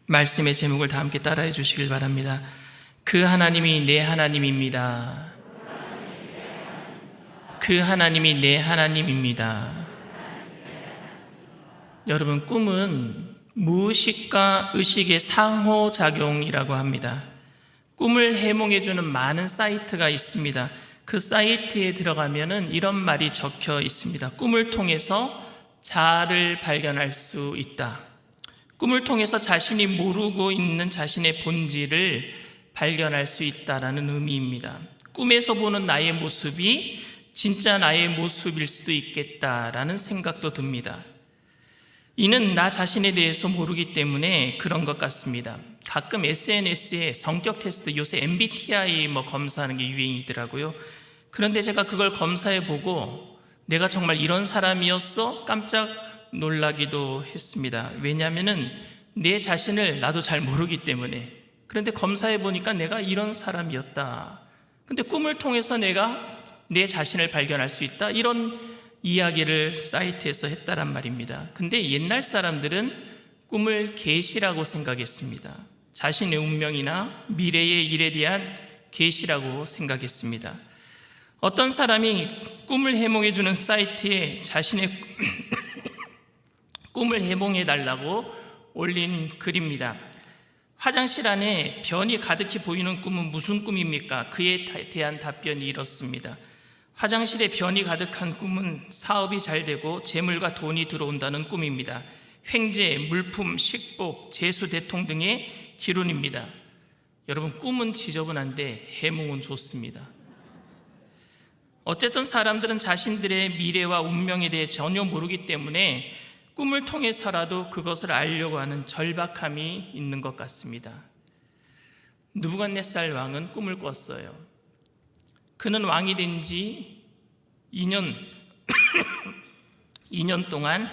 말씀의 제목을 다 함께 따라해 주시길 바랍니다. 그 하나님이 내 하나님입니다. 그 하나님이 내 하나님입니다. 여러분, 꿈은 무의식과 의식의 상호작용이라고 합니다. 꿈을 해몽해주는 많은 사이트가 있습니다. 그 사이트에 들어가면은 이런 말이 적혀 있습니다. 꿈을 통해서 자아를 발견할 수 있다. 꿈을 통해서 자신이 모르고 있는 자신의 본질을 발견할 수 있다라는 의미입니다. 꿈에서 보는 나의 모습이 진짜 나의 모습일 수도 있겠다라는 생각도 듭니다. 이는 나 자신에 대해서 모르기 때문에 그런 것 같습니다. 가끔 SNS에 성격 테스트, 요새 MBTI 검사하는 게 유행이더라고요. 그런데 제가 그걸 검사해 보고 내가 정말 이런 사람이었어? 깜짝 놀라기도 했습니다. 왜냐하면은 내 자신을 나도 잘 모르기 때문에. 그런데 검사해 보니까 내가 이런 사람이었다. 근데 꿈을 통해서 내가 내 자신을 발견할 수 있다. 이런 이야기를 사이트에서 했다란 말입니다. 근데 옛날 사람들은 꿈을 계시라고 생각했습니다. 자신의 운명이나 미래의 일에 대한 계시라고 생각했습니다. 어떤 사람이 꿈을 해몽해주는 사이트에 자신의 꿈을 해몽해달라고 올린 글입니다. 화장실 안에 변이 가득히 보이는 꿈은 무슨 꿈입니까? 그에 대한 답변이 이렇습니다. 화장실에 변이 가득한 꿈은 사업이 잘 되고 재물과 돈이 들어온다는 꿈입니다. 횡재, 물품, 식복, 재수, 대통 등의 기운입니다. 여러분, 꿈은 지저분한데 해몽은 좋습니다. 어쨌든 사람들은 자신들의 미래와 운명에 대해 전혀 모르기 때문에 꿈을 통해서라도 그것을 알려고 하는 절박함이 있는 것 같습니다. 느부갓네살 왕은 꿈을 꿨어요. 그는 왕이 된 지 2년 동안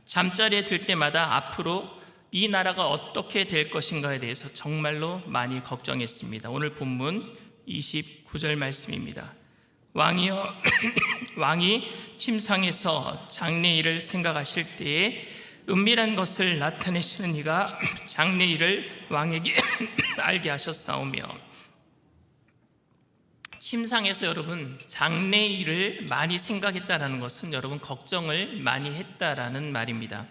잠자리에 들 때마다 앞으로 이 나라가 어떻게 될 것인가에 대해서 정말로 많이 걱정했습니다. 오늘 본문 29절 말씀입니다. 왕이여, 왕이 침상에서 장래일을 생각하실 때에 은밀한 것을 나타내시는 이가 장래일을 왕에게 알게 하셨사오며. 침상에서 여러분 장래일을 많이 생각했다라는 것은 여러분 걱정을 많이 했다라는 말입니다.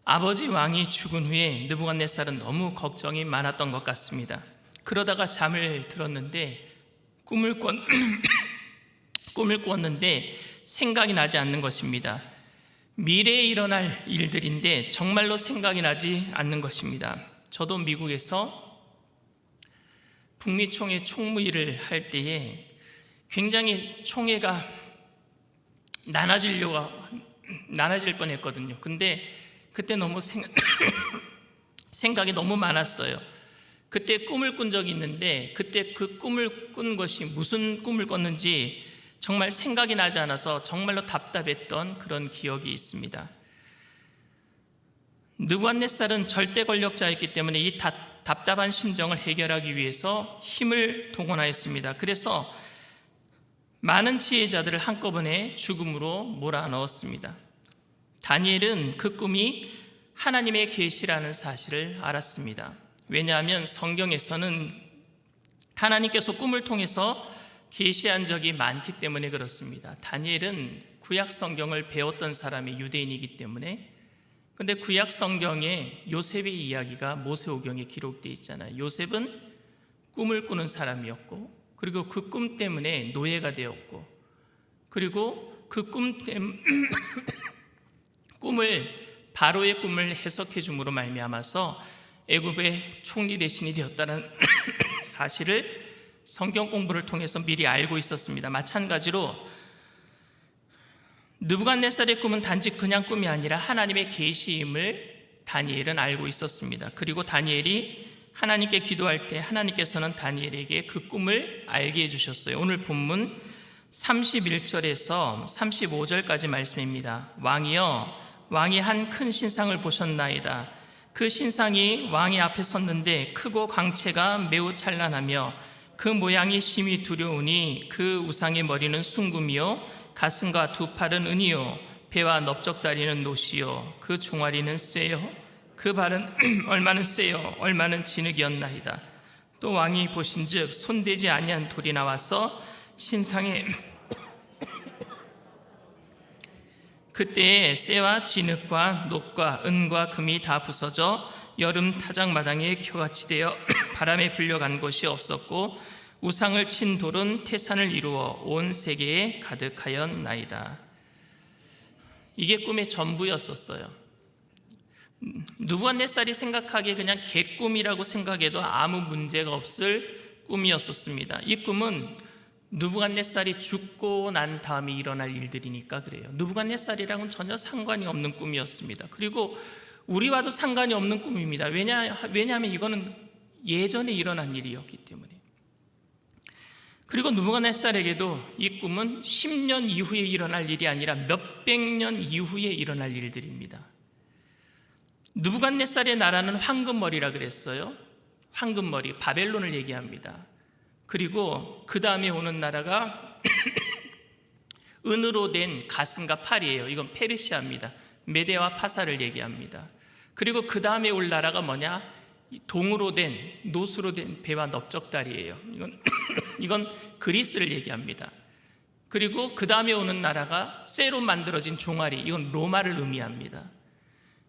아버지 왕이 죽은 후에 느부갓네살은 너무 걱정이 많았던 것 같습니다. 그러다가 잠을 들었는데 꿈을 꾸었는데 생각이 나지 않는 것입니다. 미래에 일어날 일들인데 정말로 생각이 나지 않는 것입니다. 저도 미국에서 북미 총회 총무일을 할 때에 굉장히 총회가 나눠질 뻔했거든요. 근데 그때 너무 생각이 너무 많았어요. 그때 꿈을 꾼 적이 있는데 그때 그 꿈을 꾼 것이 무슨 꿈을 꿨는지 정말 생각이 나지 않아서 정말로 답답했던 그런 기억이 있습니다. 느부갓네살은 절대 권력자였기 때문에 이 답답한 심정을 해결하기 위해서 힘을 동원하였습니다. 그래서 많은 지혜자들을 한꺼번에 죽음으로 몰아넣었습니다. 다니엘은 그 꿈이 하나님의 계시라는 사실을 알았습니다. 왜냐하면 성경에서는 하나님께서 꿈을 통해서 계시한 적이 많기 때문에 그렇습니다. 다니엘은 구약 성경을 배웠던 사람이 유대인이기 때문에. 근데 구약 성경에 요셉의 이야기가 모세오경에 기록되어 있잖아요. 요셉은 꿈을 꾸는 사람이었고, 그리고 그 꿈 때문에 노예가 되었고, 그리고 그 꿈을 바로의 꿈을 해석해 줌으로 말미암아서 애굽의 총리 대신이 되었다는 사실을 성경 공부를 통해서 미리 알고 있었습니다. 마찬가지로 느부갓네살의 꿈은 단지 그냥 꿈이 아니라 하나님의 계시임을 다니엘은 알고 있었습니다. 그리고 다니엘이 하나님께 기도할 때 하나님께서는 다니엘에게 그 꿈을 알게 해주셨어요. 오늘 본문 31절에서 35절까지 말씀입니다. 왕이여, 왕이 한 큰 신상을 보셨나이다. 그 신상이 왕의 앞에 섰는데 크고 광채가 매우 찬란하며 그 모양이 심히 두려우니 그 우상의 머리는 순금이요 가슴과 두 팔은 은이요 배와 넓적다리는 노시요 그 종아리는 쇠요 그 발은 얼마는 세요 얼마는 진흙이었나이다. 또 왕이 보신즉 손대지 아니한 돌이 나와서 신상에 그때에 쇠와 진흙과 녹과 은과 금이 다 부서져 여름 타작마당에 켜같이 되어 바람에 불려간 곳이 없었고 우상을 친 돌은 태산을 이루어 온 세계에 가득하였나이다. 이게 꿈의 전부였었어요. 느부갓네살이 생각하기에 그냥 개꿈이라고 생각해도 아무 문제가 없을 꿈이었었습니다. 이 꿈은 느부갓네살이 죽고 난 다음에 일어날 일들이니까 그래요. 느부갓네살이랑은 전혀 상관이 없는 꿈이었습니다. 그리고 우리와도 상관이 없는 꿈입니다. 왜냐하면 이거는 예전에 일어난 일이었기 때문에. 그리고 느부갓네살에게도 이 꿈은 10년 이후에 일어날 일이 아니라 몇백 년 이후에 일어날 일들입니다. 느부갓네살의 나라는 황금머리라 그랬어요. 황금머리, 바벨론을 얘기합니다. 그리고 그 다음에 오는 나라가 은으로 된 가슴과 팔이에요. 이건 페르시아입니다. 메데와 파사를 얘기합니다. 그리고 그 다음에 올 나라가 뭐냐? 동으로 된, 노수로 된 배와 넓적다리예요. 이건 그리스를 얘기합니다. 그리고 그 다음에 오는 나라가 쇠로 만들어진 종아리, 이건 로마를 의미합니다.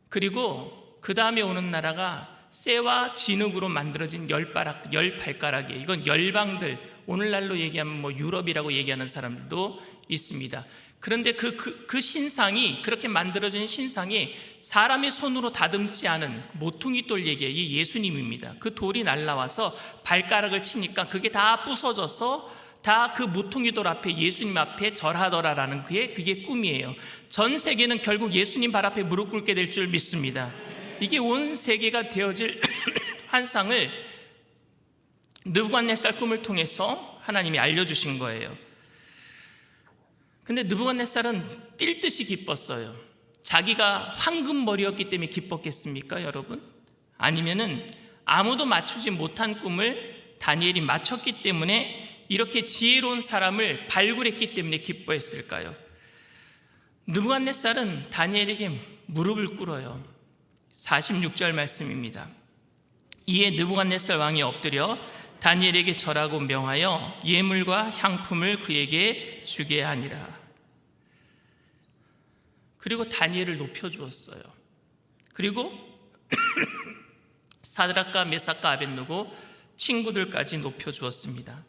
그리고 그 다음에 오는 나라가 쇠와 진흙으로 만들어진 열 발가락이에요. 이건 열방들, 오늘날로 얘기하면 뭐 유럽이라고 얘기하는 사람들도 있습니다. 그런데 그 신상이, 그렇게 만들어진 신상이 사람의 손으로 다듬지 않은 모퉁이 돌 얘기예요. 이 예수님입니다. 그 돌이 날라와서 발가락을 치니까 그게 다 부서져서 다 그 모퉁이 돌 앞에 예수님 앞에 절하더라라는 그게 꿈이에요. 전 세계는 결국 예수님 발 앞에 무릎 꿇게 될 줄 믿습니다. 이게 온 세계가 되어질 환상을 느부갓네살 꿈을 통해서 하나님이 알려주신 거예요. 근데 느부갓네살은 뛸 듯이 기뻤어요. 자기가 황금머리였기 때문에 기뻤겠습니까, 여러분? 아니면은 아무도 맞추지 못한 꿈을 다니엘이 맞췄기 때문에 이렇게 지혜로운 사람을 발굴했기 때문에 기뻐했을까요? 느부갓네살은 다니엘에게 무릎을 꿇어요. 46절 말씀입니다. 이에 느부갓네살 왕이 엎드려 다니엘에게 절하고 명하여 예물과 향품을 그에게 주게 하니라. 그리고 다니엘을 높여주었어요. 그리고 사드락과 메삭과 아벳느고 친구들까지 높여주었습니다.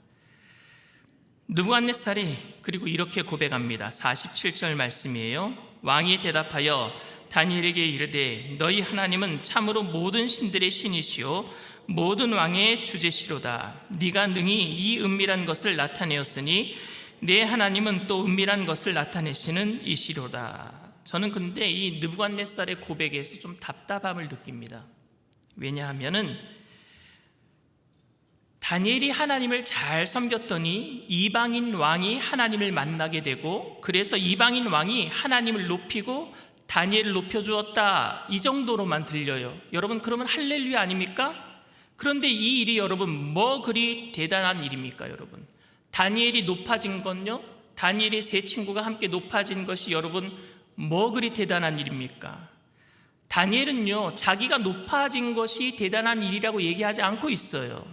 느부갓네살이 그리고 이렇게 고백합니다. 47절 말씀이에요. 왕이 대답하여 다니엘에게 이르되 너희 하나님은 참으로 모든 신들의 신이시요 모든 왕의 주제시로다. 네가 능히 이 은밀한 것을 나타내었으니 내 하나님은 또 은밀한 것을 나타내시는 이시로다. 저는 근데 이 느부갓네살의 고백에서 좀 답답함을 느낍니다. 왜냐하면은 다니엘이 하나님을 잘 섬겼더니 이방인 왕이 하나님을 만나게 되고 그래서 이방인 왕이 하나님을 높이고 다니엘을 높여주었다, 이 정도로만 들려요. 여러분, 그러면 할렐루야 아닙니까? 그런데 이 일이 여러분 뭐 그리 대단한 일입니까? 여러분, 다니엘이 높아진 건요, 다니엘의 세 친구가 함께 높아진 것이 여러분 뭐 그리 대단한 일입니까? 다니엘은요 자기가 높아진 것이 대단한 일이라고 얘기하지 않고 있어요.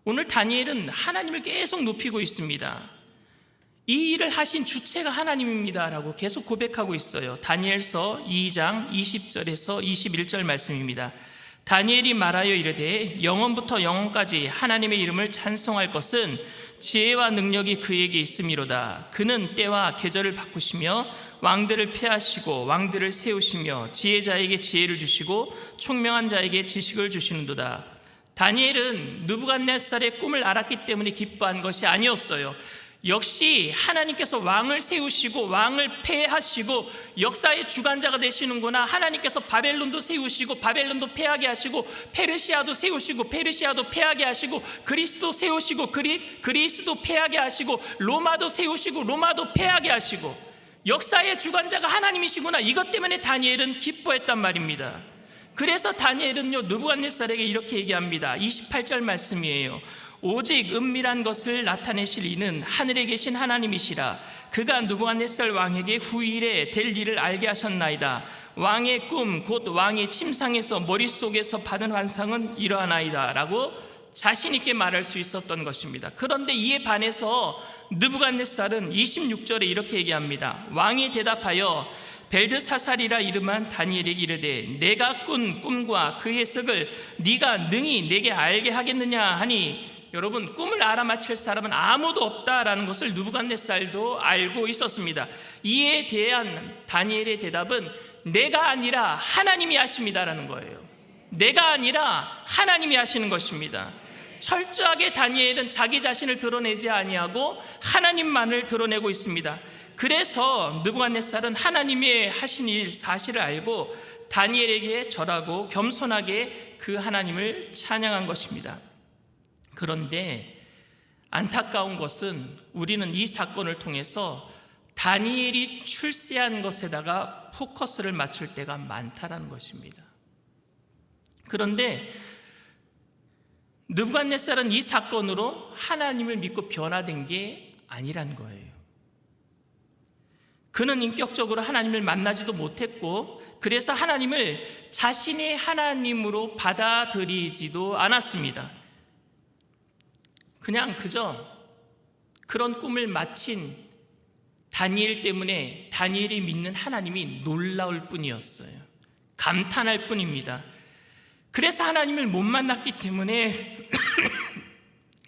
오늘 다니엘은 하나님을 계속 높이고 있습니다. 이 일을 하신 주체가 하나님입니다 라고 계속 고백하고 있어요. 다니엘서 2장 20절에서 21절 말씀입니다. 다니엘이 말하여 이르되 영원부터 영원까지 하나님의 이름을 찬송할 것은 지혜와 능력이 그에게 있음이로다. 그는 때와 계절을 바꾸시며 왕들을 폐하시고 왕들을 세우시며 지혜자에게 지혜를 주시고 총명한 자에게 지식을 주시는도다. 다니엘은 느부갓네살의 꿈을 알았기 때문에 기뻐한 것이 아니었어요. 역시 하나님께서 왕을 세우시고 왕을 폐하시고 역사의 주관자가 되시는구나. 하나님께서 바벨론도 세우시고 바벨론도 폐하게 하시고 페르시아도 세우시고 페르시아도 폐하게 하시고 그리스도 세우시고 그리스도 폐하게 하시고 로마도 세우시고 로마도 폐하게 하시고 역사의 주관자가 하나님이시구나. 이것 때문에 다니엘은 기뻐했단 말입니다. 그래서 다니엘은요 느부갓네살에게 이렇게 얘기합니다. 28절 말씀이에요. 오직 은밀한 것을 나타내실 이는 하늘에 계신 하나님이시라. 그가 느부갓네살 왕에게 후일에 될 일을 알게 하셨나이다. 왕의 꿈 곧 왕의 침상에서 머릿속에서 받은 환상은 이러하나이다 라고 자신 있게 말할 수 있었던 것입니다. 그런데 이에 반해서 느부갓네살은 26절에 이렇게 얘기합니다. 왕이 대답하여 벨드사살이라 이름한 다니엘에게 이르되 내가 꾼 꿈과 그 해석을 네가 능히 내게 알게 하겠느냐 하니, 여러분, 꿈을 알아맞힐 사람은 아무도 없다라는 것을 느부갓네살도 알고 있었습니다. 이에 대한 다니엘의 대답은 내가 아니라 하나님이 하십니다라는 거예요. 내가 아니라 하나님이 하시는 것입니다. 철저하게 다니엘은 자기 자신을 드러내지 아니하고 하나님만을 드러내고 있습니다. 그래서 느부갓네살은 하나님의 하신 일 사실을 알고 다니엘에게 절하고 겸손하게 그 하나님을 찬양한 것입니다. 그런데 안타까운 것은 우리는 이 사건을 통해서 다니엘이 출세한 것에다가 포커스를 맞출 때가 많다라는 것입니다. 그런데 느부갓네살은 이 사건으로 하나님을 믿고 변화된 게 아니란 거예요. 그는 인격적으로 하나님을 만나지도 못했고, 그래서 하나님을 자신의 하나님으로 받아들이지도 않았습니다. 그냥 그저 그런 꿈을 마친 다니엘 때문에 다니엘이 믿는 하나님이 놀라울 뿐이었어요. 감탄할 뿐입니다. 그래서 하나님을 못 만났기 때문에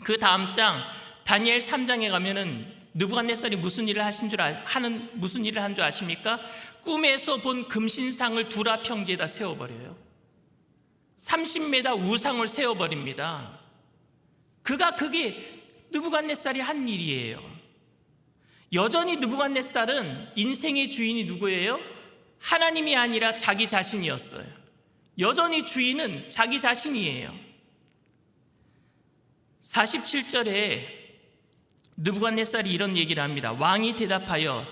그 다음 장 다니엘 3장에 가면은 느부갓네살이 무슨 일을 한 줄 아십니까? 꿈에서 본 금신상을 두라 평지에다 세워버려요. 30m 우상을 세워버립니다. 그게 느부갓네살이 한 일이에요. 여전히 느부갓네살은 인생의 주인이 누구예요? 하나님이 아니라 자기 자신이었어요. 여전히 주인은 자기 자신이에요. 47절에 느부갓네살이 이런 얘기를 합니다. 왕이 대답하여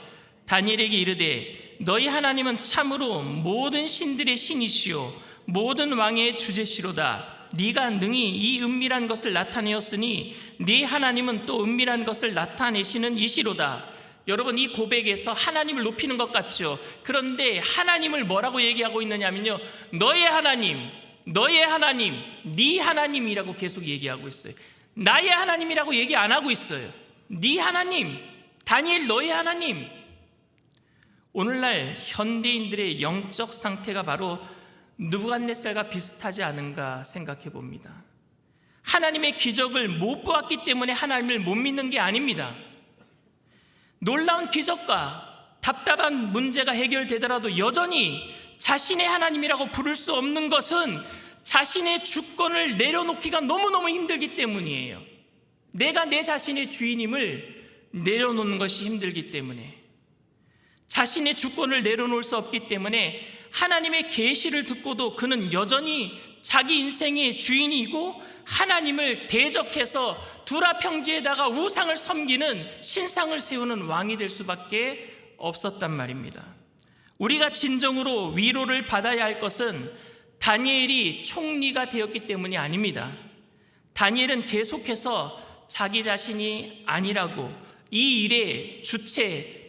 다니엘에게 이르되 너희 하나님은 참으로 모든 신들의 신이시요 모든 왕의 주제시로다. 네가 능히 이 은밀한 것을 나타내었으니 네 하나님은 또 은밀한 것을 나타내시는 이시로다. 여러분, 이 고백에서 하나님을 높이는 것 같죠? 그런데 하나님을 뭐라고 얘기하고 있느냐면요, 너의 하나님, 네 하나님이라고 계속 얘기하고 있어요. 나의 하나님이라고 얘기 안 하고 있어요. 네 하나님, 다니엘 너의 하나님. 오늘날 현대인들의 영적 상태가 바로 느부갓네살과 비슷하지 않은가 생각해 봅니다. 하나님의 기적을 못 보았기 때문에 하나님을 못 믿는 게 아닙니다. 놀라운 기적과 답답한 문제가 해결되더라도 여전히 자신의 하나님이라고 부를 수 없는 것은 자신의 주권을 내려놓기가 너무너무 힘들기 때문이에요. 내가 내 자신의 주인임을 내려놓는 것이 힘들기 때문에, 자신의 주권을 내려놓을 수 없기 때문에 하나님의 계시를 듣고도 그는 여전히 자기 인생의 주인이고 하나님을 대적해서 두라 평지에다가 우상을 섬기는, 신상을 세우는 왕이 될 수밖에 없었단 말입니다. 우리가 진정으로 위로를 받아야 할 것은 다니엘이 총리가 되었기 때문이 아닙니다. 다니엘은 계속해서 자기 자신이 아니라고, 이 일의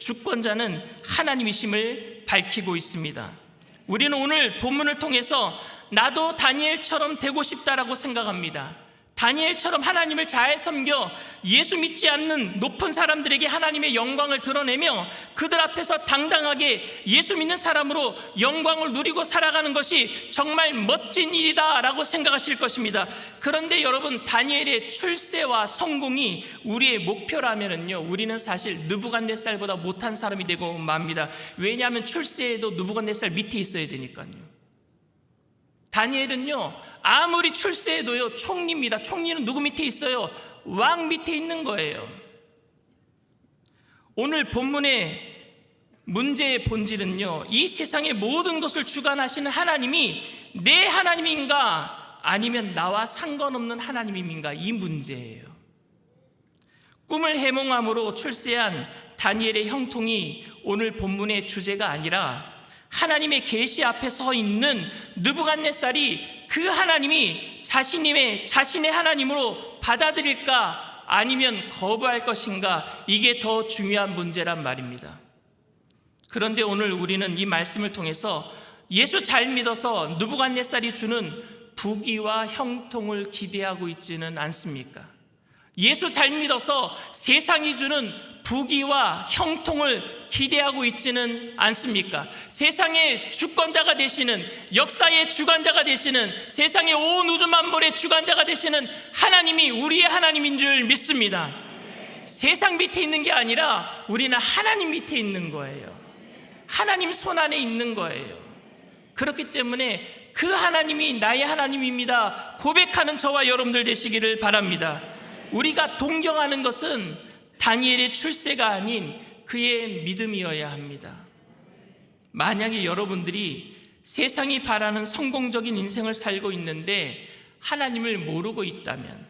주권자는 하나님이심을 밝히고 있습니다. 우리는 오늘 본문을 통해서 나도 다니엘처럼 되고 싶다라고 생각합니다. 다니엘처럼 하나님을 잘 섬겨 예수 믿지 않는 높은 사람들에게 하나님의 영광을 드러내며 그들 앞에서 당당하게 예수 믿는 사람으로 영광을 누리고 살아가는 것이 정말 멋진 일이다 라고 생각하실 것입니다. 그런데 여러분, 다니엘의 출세와 성공이 우리의 목표라면요, 우리는 사실 느부갓네살보다 못한 사람이 되고 맙니다. 왜냐하면 출세에도 느부갓네살 밑에 있어야 되니까요. 다니엘은요, 아무리 출세해도요, 총리입니다. 총리는 누구 밑에 있어요? 왕 밑에 있는 거예요. 오늘 본문의 문제의 본질은요, 이 세상의 모든 것을 주관하시는 하나님이 내 하나님인가 아니면 나와 상관없는 하나님인가, 이 문제예요. 꿈을 해몽함으로 출세한 다니엘의 형통이 오늘 본문의 주제가 아니라 하나님의 계시 앞에 서 있는 느부갓네살이 그 하나님이 자신의 하나님으로 받아들일까 아니면 거부할 것인가, 이게 더 중요한 문제란 말입니다. 그런데 오늘 우리는 이 말씀을 통해서 예수 잘 믿어서 느부갓네살이 주는 부귀와 형통을 기대하고 있지는 않습니까? 예수 잘 믿어서 세상이 주는 부귀와 형통을 기대하고 있지는 않습니까? 세상의 주권자가 되시는, 역사의 주관자가 되시는, 세상의 온 우주 만물의 주관자가 되시는 하나님이 우리의 하나님인 줄 믿습니다. 세상 밑에 있는 게 아니라 우리는 하나님 밑에 있는 거예요. 하나님 손 안에 있는 거예요. 그렇기 때문에 그 하나님이 나의 하나님입니다 고백하는 저와 여러분들 되시기를 바랍니다. 우리가 동경하는 것은 다니엘의 출세가 아닌 그의 믿음이어야 합니다. 만약에 여러분들이 세상이 바라는 성공적인 인생을 살고 있는데 하나님을 모르고 있다면,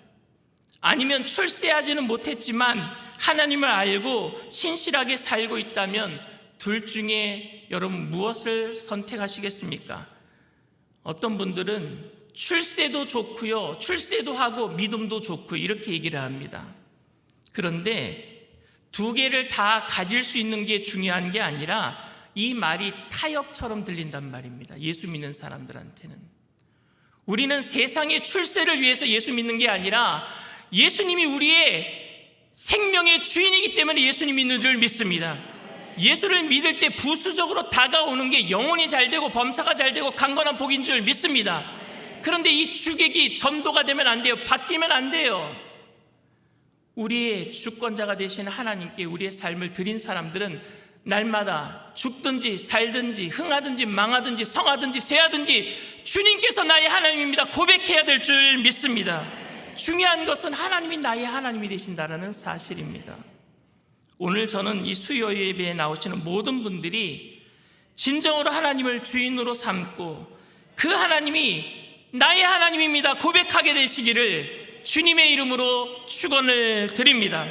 아니면 출세하지는 못했지만 하나님을 알고 신실하게 살고 있다면, 둘 중에 여러분 무엇을 선택하시겠습니까? 어떤 분들은 출세도 좋고요, 출세도 하고 믿음도 좋고 이렇게 얘기를 합니다. 그런데 두 개를 다 가질 수 있는 게 중요한 게 아니라 이 말이 타협처럼 들린단 말입니다. 예수 믿는 사람들한테는. 우리는 세상의 출세를 위해서 예수 믿는 게 아니라 예수님이 우리의 생명의 주인이기 때문에 예수님 믿는 줄 믿습니다. 예수를 믿을 때 부수적으로 다가오는 게 영혼이 잘 되고 범사가 잘 되고 강건한 복인 줄 믿습니다. 그런데 이 주객이 전도가 되면 안 돼요. 바뀌면 안 돼요. 우리의 주권자가 되신 하나님께 우리의 삶을 드린 사람들은 날마다 죽든지 살든지 흥하든지 망하든지 성하든지 쇠하든지 주님께서 나의 하나님입니다 고백해야 될 줄 믿습니다. 중요한 것은 하나님이 나의 하나님이 되신다는 사실입니다. 오늘 저는 이 수요 예배에 나오시는 모든 분들이 진정으로 하나님을 주인으로 삼고 그 하나님이 나의 하나님입니다 고백하게 되시기를 주님의 이름으로 축원을 드립니다.